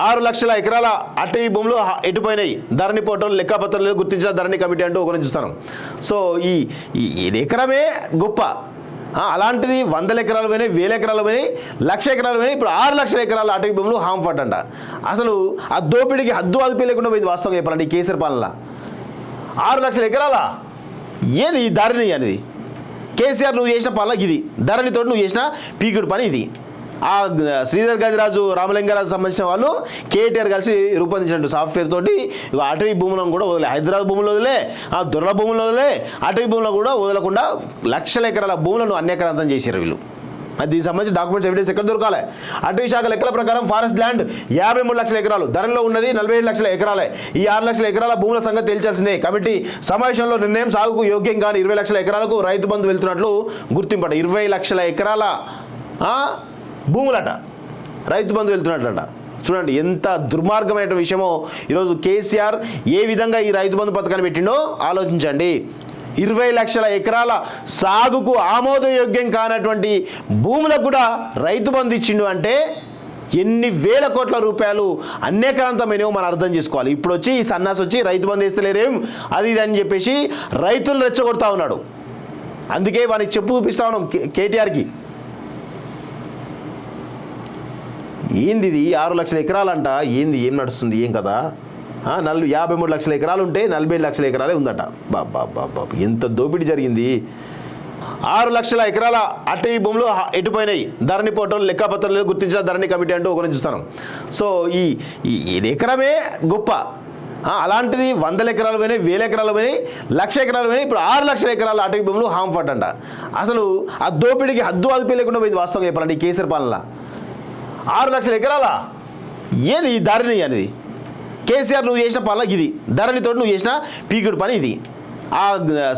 6 లక్షల ఎకరాల అటవీ భూములు ఎటుపోయినాయి ధరణి పోర్టల్ లెక్కపత్రాలు గుర్తించిన ధరణి కమిటీ అంటూ ఒకరిని చూస్తాను. సో ఈ ఎకరమే గొప్ప, అలాంటిది 100 ఎకరాలు పోయినాయి, 1000 ఎకరాలు పోయినాయి, 1,00,000 ఎకరాలు పోయినాయి. ఇప్పుడు 6 లక్షల ఎకరాల అటవీ భూములు హాంఫర్ట్ అంట. అసలు ఆ దోపిడికి హద్దు అదుపు లేకుండా పోయింది వాస్తవంగా చెప్పాలంటే ఈ కేసీఆర్ పాలన. 6 లక్షల ఎకరాల ఏది ఈ ధరణి అనేది? కేసీఆర్ నువ్వు చేసిన పాలన ఇది, ధరణితో నువ్వు చేసిన పీకుడు పని ఇది. ఆ శ్రీధర్ గజరాజు రామలింగరాజు సంబంధించిన వాళ్ళు కేటీఆర్ కలిసి రూపొందించినట్టు సాఫ్ట్వేర్ తోటి అటవీ భూములను కూడా వదిలే, హైదరాబాద్ భూములు వదిలే, ఆ దొరల భూములు వదిలే, అటవీ భూములను కూడా వదలకుండా 1,00,000 ఎకరాల భూములను అన్యాక్రాంతం చేశారు వీళ్ళు. అది దీనికి సంబంధించి డాక్యుమెంట్స్ ఎవిడెన్స్ ఎక్కడ దొరకాలి? అటవీ శాఖ లెక్కల ప్రకారం ఫారెస్ట్ ల్యాండ్ 53 లక్షల ఎకరాలు, ధరలో ఉన్నది 47 లక్షల ఎకరాలే. ఈ 6 లక్షల ఎకరాల భూముల సంగతి తేల్చాల్సిందే. కమిటీ సమావేశంలో నిర్ణయం సాగుకు యోగ్యం కాని 20 లక్షల ఎకరాలకు రైతు బంధు వెళ్తున్నట్లు గుర్తింపట. 20 లక్షల ఎకరాల భూములట రైతు బంధు వెళ్తున్నట్లట. చూడండి ఎంత దుర్మార్గమైన విషయమో. ఈరోజు కేసీఆర్ ఏ విధంగా ఈ రైతు బంధు పథకాన్ని పెట్టిండో ఆలోచించండి. 20 లక్షల ఎకరాల సాగుకు ఆమోదయోగ్యం కానటువంటి భూములకు కూడా రైతు బంధు ఇచ్చిండు అంటే ఎన్ని వేల కోట్ల రూపాయలు అన్యాక్రాంతమైనవో మనం అర్థం చేసుకోవాలి. ఇప్పుడు వచ్చి ఈ సన్నాసి వచ్చి రైతు బంధు వేస్తలేరేం అది ఇది అని చెప్పేసి రైతులు రెచ్చగొడతా ఉన్నాడు. అందుకే వానికి చెప్పు చూపిస్తా ఉన్నాం కేటీఆర్కి. ఏంది ఇది 6 లక్షల ఎకరాలంట, ఏంది ఏం నడుస్తుంది ఏం కదా? 53 లక్షల ఎకరాలు ఉంటే 47 లక్షల ఎకరాలే ఉందట. బాబా ఎంత దోపిడీ జరిగింది. 6 లక్షల ఎకరాల అటవీ భూములు ఎటుపోయినాయి ధరణి పోర్టల్ లెక్కపత్రాలు గుర్తించిన ధరణి కమిటీ అంటూ ఒకరిని చూస్తాను. సో ఈ ఎకరమే గొప్ప, అలాంటిది 100 ఎకరాలు పోయినాయి, 1000 ఎకరాలు పోయినాయి, 1,00,000 ఎకరాలు పోయినాయి. ఇప్పుడు 6 లక్షల ఎకరాల అటవీ భూములు హాంఫర్ట్ అంట. అసలు ఆ దోపిడికి హద్దు అదుపు లేకుండా పోయింది వాస్తవంగా చెప్పాలంటే ఈ కేసీఆర్ పాలన. 6 లక్షల ఎకరాల ఏది ఈ ధరణి అనేది? కేసీఆర్ నువ్వు చేసిన పాలన ఇది, ధరణితో నువ్వు చేసిన పీకుడు పని ఇది. ఆ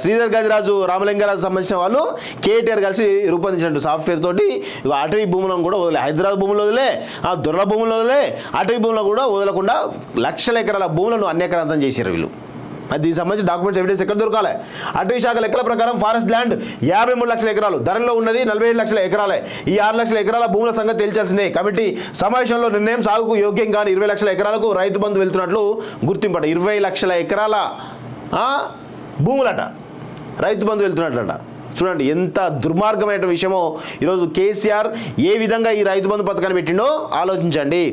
శ్రీధర్ గజరాజు రామలింగరాజు సంబంధించిన వాళ్ళు కేటీఆర్ కలిసి రూపొందించినట్టు సాఫ్ట్వేర్ తోటి అటవీ భూములను కూడా వదిలే, హైదరాబాద్ భూములు వదిలే, ఆ దొరల భూములు వదిలే, అటవీ భూములను కూడా వదలకుండా 1,00,000 ఎకరాల భూములను అన్యాక్రాంతం చేశారు వీళ్ళు. అది దీనికి సంబంధించి డాక్యుమెంట్స్ ఎవిడెన్స్ ఎక్కడ దొరకాలి? అటవీ శాఖ లెక్కల ప్రకారం ఫారెస్ట్ ల్యాండ్ 53 లక్షల ఎకరాలు, ధరలో ఉన్నది 47 లక్షల ఎకరాలే. ఈ 6 లక్షల ఎకరాల భూముల సంగతి తేల్చాల్సిందే. కమిటీ సమావేశంలో నిర్ణయం సాగుకు యోగ్యం కాని 20 లక్షల ఎకరాలకు రైతు బంధు వెళ్తున్నట్లు గుర్తింపట. 20 లక్షల ఎకరాల భూములట రైతు బంధు వెళ్తున్నట్లట. చూడండి ఎంత దుర్మార్గమైన విషయమో. ఈరోజు కేసీఆర్ ఏ విధంగా ఈ రైతు బంధు పథకాన్ని పెట్టిండో ఆలోచించండి.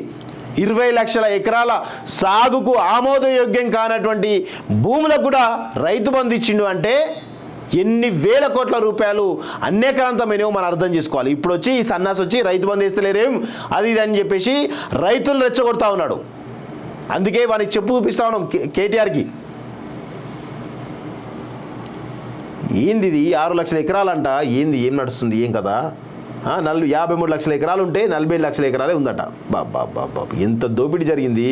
20 లక్షల ఎకరాల సాగుకు ఆమోదయోగ్యం కానటువంటి భూములకు కూడా రైతు బంధు ఇచ్చిండు అంటే ఎన్ని వేల కోట్ల రూపాయలు అన్యాక్రాంతమైనవో మనం అర్థం చేసుకోవాలి. ఇప్పుడు వచ్చి ఈ సన్నాసి వచ్చి రైతు బంధు వేస్తలేరేం అది ఇది అని చెప్పేసి రైతులు రెచ్చగొడతా ఉన్నాడు. అందుకే వానికి చెప్పు చూపిస్తా ఉన్నాం కేటీఆర్కి. ఏంది ఇది 6 లక్షల ఎకరాలంట, ఏంది ఏం నడుస్తుంది ఏం కదా? 53 లక్షల ఎకరాలు ఉంటే 47 లక్షల ఎకరాలే ఉందట. బాబా ఎంత దోపిడీ జరిగింది.